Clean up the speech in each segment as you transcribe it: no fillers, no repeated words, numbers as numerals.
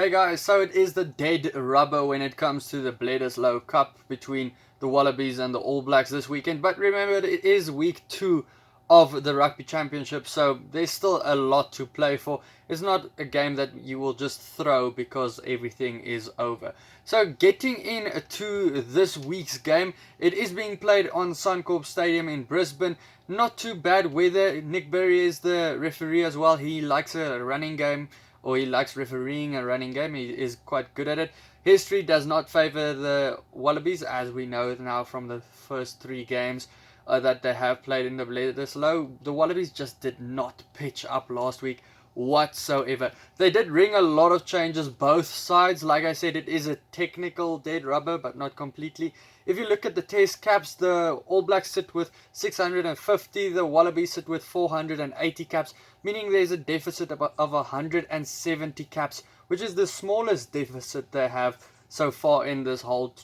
Hey guys, so it is the dead rubber when it comes to the Bledisloe Cup between the Wallabies and the All Blacks this weekend. But remember, it is week 2 of the Rugby Championship, so there's still a lot to play for. It's not a game that you will just throw because everything is over. So getting into this week's game, it is being played on Suncorp Stadium in Brisbane. Not too bad weather. Nick Berry is the referee as well. He likes a running game, or he likes refereeing a running game. He is quite good at it. History does not favour the Wallabies, as we know now from the first 3 games that they have played in the Bledisloe. The Wallabies just did not pitch up last week whatsoever. They did ring a lot of changes both sides. Like I said, it is a technical dead rubber, but not completely. If you look at the test caps, the All Blacks sit with 650, the Wallabies sit with 480 caps, meaning there's a deficit of 170 caps, which is the smallest deficit they have so far in this whole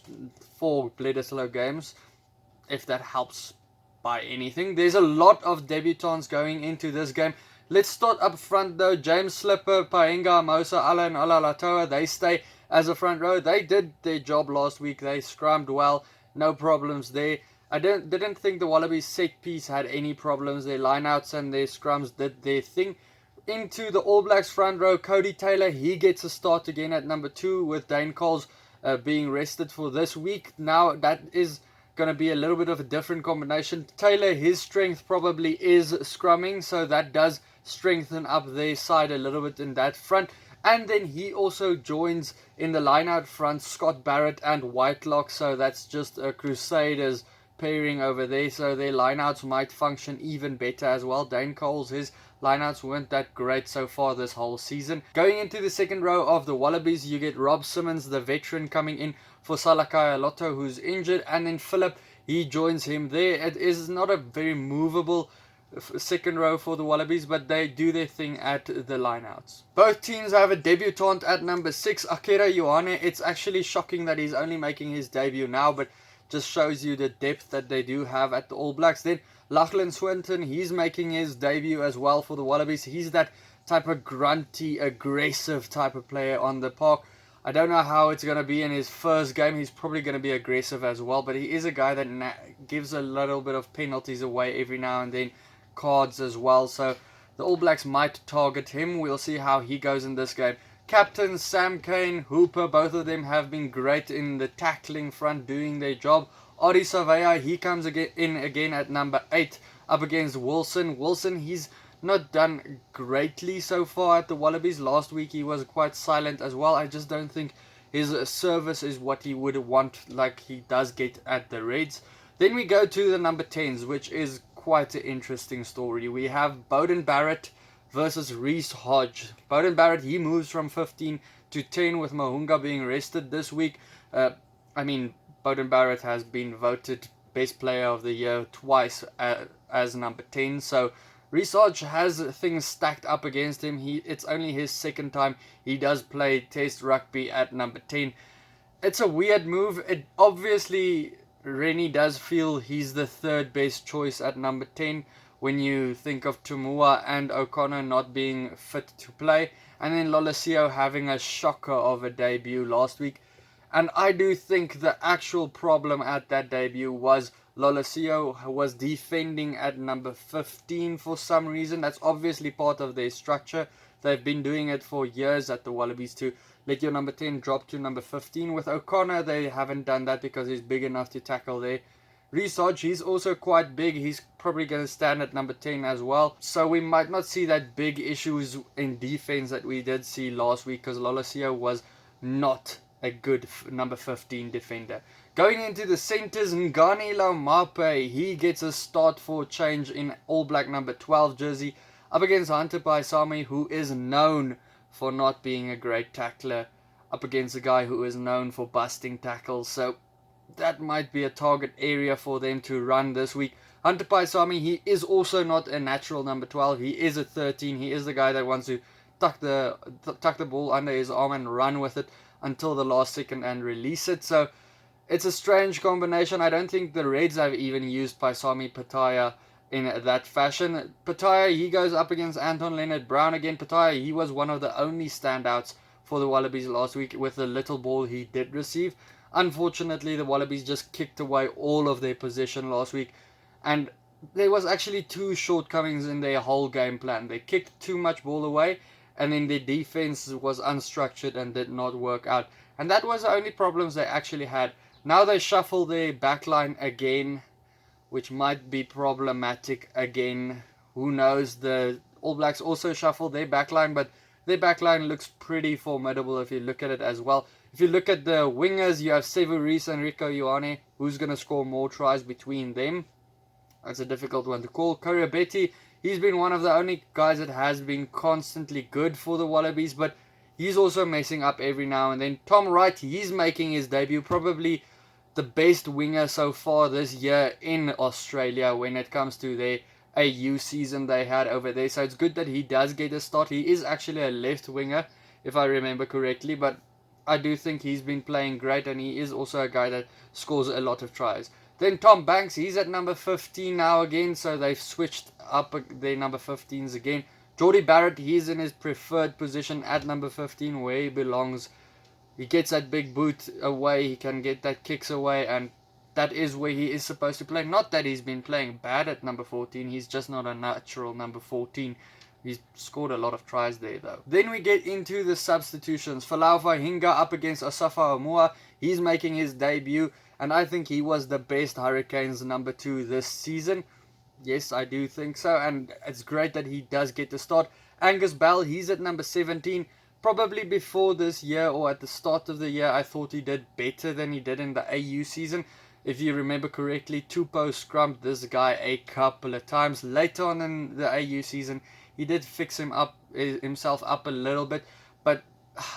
4 Bledisloe games, if that helps by anything. There's a lot of debutants going into this game. Let's start up front though. James Slipper, Paenga, Mosa, Alan, Alalatoa, they stay as a front row. They did their job last week. They scrummed well. No problems there. I didn't think the Wallabies set piece had any problems. Their lineouts and their scrums did their thing. Into the All Blacks front row, Cody Taylor, he gets a start again at number 2 with Dane Coles being rested for this week. Now that is going to be a little bit of a different combination. Taylor, his strength probably is scrumming, so that does strengthen up their side a little bit in that front. And then he also joins in the line out front Scott Barrett and Whitelock, so that's just a Crusaders pairing over there, so their lineouts might function even better as well. Dane Coles, his lineouts weren't that great so far this whole season. Going into the second row of the Wallabies, you get Rob Simmons, the veteran, coming in for Salakaya Lotto, who's injured, and then Phillip, he joins him there. It is not a very movable second row for the Wallabies, but they do their thing at the lineouts. Both teams have a debutant at number 6, Akira Ioane. It's actually shocking that he's only making his debut now, but just shows you the depth that they do have at the All Blacks. Then Lachlan Swinton, he's making his debut as well for the Wallabies. He's that type of grunty, aggressive type of player on the park. I don't know how it's going to be in his first game. He's probably going to be aggressive as well, but he is a guy that gives a little bit of penalties away every now and then, cards as well, so the All Blacks might target him. We'll see how he goes in this game. Captains Sam Cane, Hooper, both of them have been great in the tackling front, doing their job. Adi Savea, he comes in again at number 8 up against Wilson. Wilson, he's not done greatly so far at the Wallabies. Last week he was quite silent as well. I just don't think his service is what he would want like he does get at the Reds. Then we go to the number 10s, which is quite an interesting story. We have Beauden Barrett versus Reece Hodge. Beauden Barrett, he moves from 15 to 10 with Mahunga being rested this week. Beauden Barrett has been voted best player of the year twice as number 10, so Reece Hodge has things stacked up against him. It's only his second time he does play test rugby at number 10. It's a weird move. It obviously, Rennie does feel he's the third best choice at number 10 when you think of Tumua and O'Connor not being fit to play, and then Lolesio having a shocker of a debut last week. And I do think the actual problem at that debut was Lolesio was defending at number 15 for some reason. That's obviously part of their structure. They've been doing it for years at the Wallabies to let your number 10 drop to number 15. With O'Connor, they haven't done that because he's big enough to tackle there. Reece Hodge, he's also quite big. He's probably going to stand at number 10 as well. So we might not see that big issues in defense that we did see last week, because Lolesio was not a good number 15 defender. Going into the centres, Ngani Laumape, he gets a start for change in All Black number 12 jersey up against Hunter Paisami, who is known for not being a great tackler, up against a guy who is known for busting tackles. So that might be a target area for them to run this week. Hunter Paisami, he is also not a natural number 12. He is a 13. He is the guy that wants to tuck the ball under his arm and run with it until the last second and release it. So it's a strange combination. I don't think the Reds have even used Paisami Pataya in that fashion. Pataya, he goes up against Anton Leonard Brown again. Pataya, he was one of the only standouts for the Wallabies last week with the little ball he did receive. Unfortunately, the Wallabies just kicked away all of their possession last week, and there was actually two shortcomings in their whole game plan. They kicked too much ball away, and then their defense was unstructured and did not work out. And that was the only problems they actually had. Now they shuffle their backline again, which might be problematic again. Who knows? The All Blacks also shuffle their backline, but their backline looks pretty formidable if you look at it as well. If you look at the wingers, you have Sevu Reece and Rieko Ioane. Who's going to score more tries between them? That's a difficult one to call. Betty, he's been one of the only guys that has been constantly good for the Wallabies, but he's also messing up every now and then. Tom Wright, he's making his debut, probably the best winger so far this year in Australia when it comes to their AU season they had over there. So it's good that he does get a start. He is actually a left winger, if I remember correctly, but I do think he's been playing great, and he is also a guy that scores a lot of tries. Then Tom Banks, he's at number 15 now again, so they've switched up their number 15s again. Jordie Barrett, he's in his preferred position at number 15 where he belongs. He gets that big boot away, he can get that kicks away, and that is where he is supposed to play. Not that he's been playing bad at number 14, he's just not a natural number 14. He's scored a lot of tries there though. Then we get into the substitutions. Folau Fahinga up against Asafa Omua. He's making his debut, and I think he was the best Hurricanes number 2 this season. Yes, I do think so, and it's great that he does get the start. Angus Bell, he's at number 17. Probably before this year or at the start of the year, I thought he did better than he did in the AU season. If you remember correctly, Tupou scrumped this guy a couple of times. Later on in the AU season, he did fix himself up a little bit, but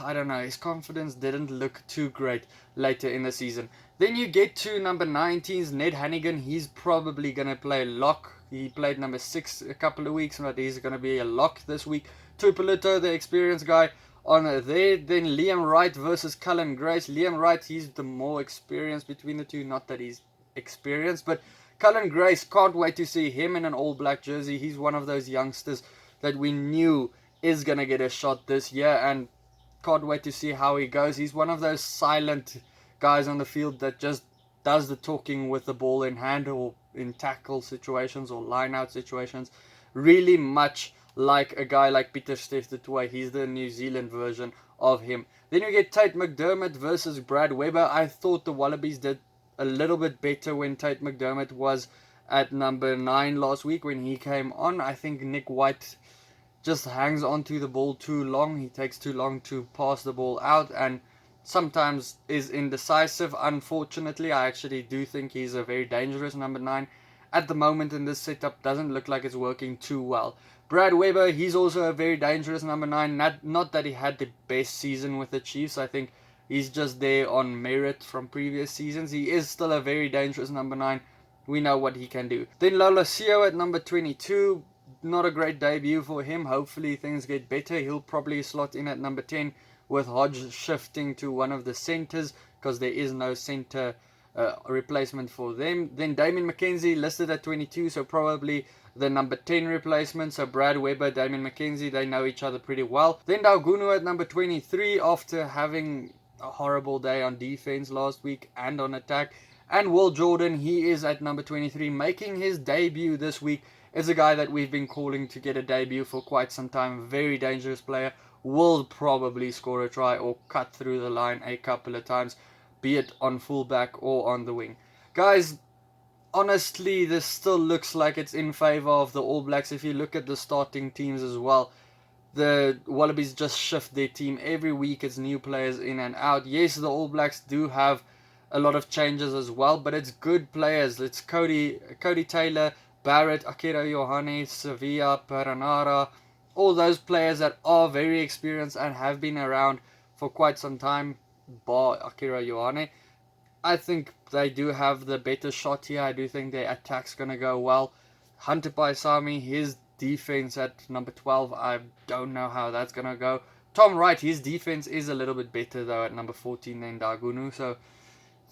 I don't know, his confidence didn't look too great later in the season. Then you get to number 19's Ned Hannigan. He's probably going to play lock. He played number 6 a couple of weeks, but he's going to be a lock this week. Tupolito, the experienced guy, on there. Then Liam Wright versus Cullen Grace. Liam Wright, he's the more experienced between the two. Not that he's experienced, but Cullen Grace, can't wait to see him in an All Black jersey. He's one of those youngsters that we knew is going to get a shot this year, and can't wait to see how he goes. He's one of those silent guys on the field that just does the talking with the ball in hand or in tackle situations or line out situations. Really much like a guy like Pieter Steph du Toit. He's the New Zealand version of him. Then you get Tate McDermott versus Brad Weber. I thought the Wallabies did a little bit better when Tate McDermott was at number 9 last week when he came on. I think Nick White just hangs on to the ball too long. He takes too long to pass the ball out and sometimes is indecisive. Unfortunately, I actually do think he's a very dangerous number 9. At the moment in this setup, doesn't look like it's working too well. Brad Weber, he's also a very dangerous number 9. Not that he had the best season with the Chiefs. I think he's just there on merit from previous seasons. He is still a very dangerous number 9. We know what he can do. Then Lolosio at number 22. Not a great debut for him. Hopefully things get better. He'll probably slot in at number 10 with Hodge shifting to one of the centers because there is no center replacement for them. Then Damien McKenzie listed at 22, so probably the number 10 replacement. So Brad Weber, Damien McKenzie, they know each other pretty well. Then Daugunu at number 23 after having a horrible day on defense last week and on attack. And Will Jordan, he is at number 23, making his debut this week. Is a guy that we've been calling to get a debut for quite some time. Very dangerous player. Will probably score a try or cut through the line a couple of times, be it on fullback or on the wing. Guys, honestly, this still looks like it's in favour of the All Blacks. If you look at the starting teams as well, the Wallabies just shift their team. Every week it's new players in and out. Yes, the All Blacks do have a lot of changes as well, but it's good players. It's Cody Taylor, Barrett, Akira Ioane, Sevilla, Peranara, all those players that are very experienced and have been around for quite some time, bar Akira Ioane. I think they do have the better shot here. I do think their attack's going to go well. Hunter Paisami, his defense at number 12, I don't know how that's going to go. Tom Wright, his defense is a little bit better though at number 14 than Daugunu, so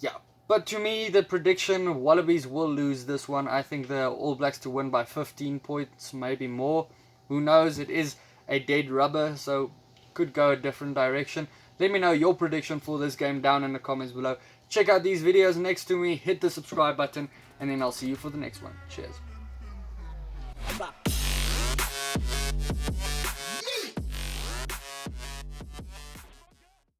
yeah. But to me, the prediction, Wallabies will lose this one. I think the All Blacks to win by 15 points, maybe more. Who knows? It is a dead rubber, so could go a different direction. Let me know your prediction for this game down in the comments below. Check out these videos next to me, hit the subscribe button, and then I'll see you for the next one. Cheers.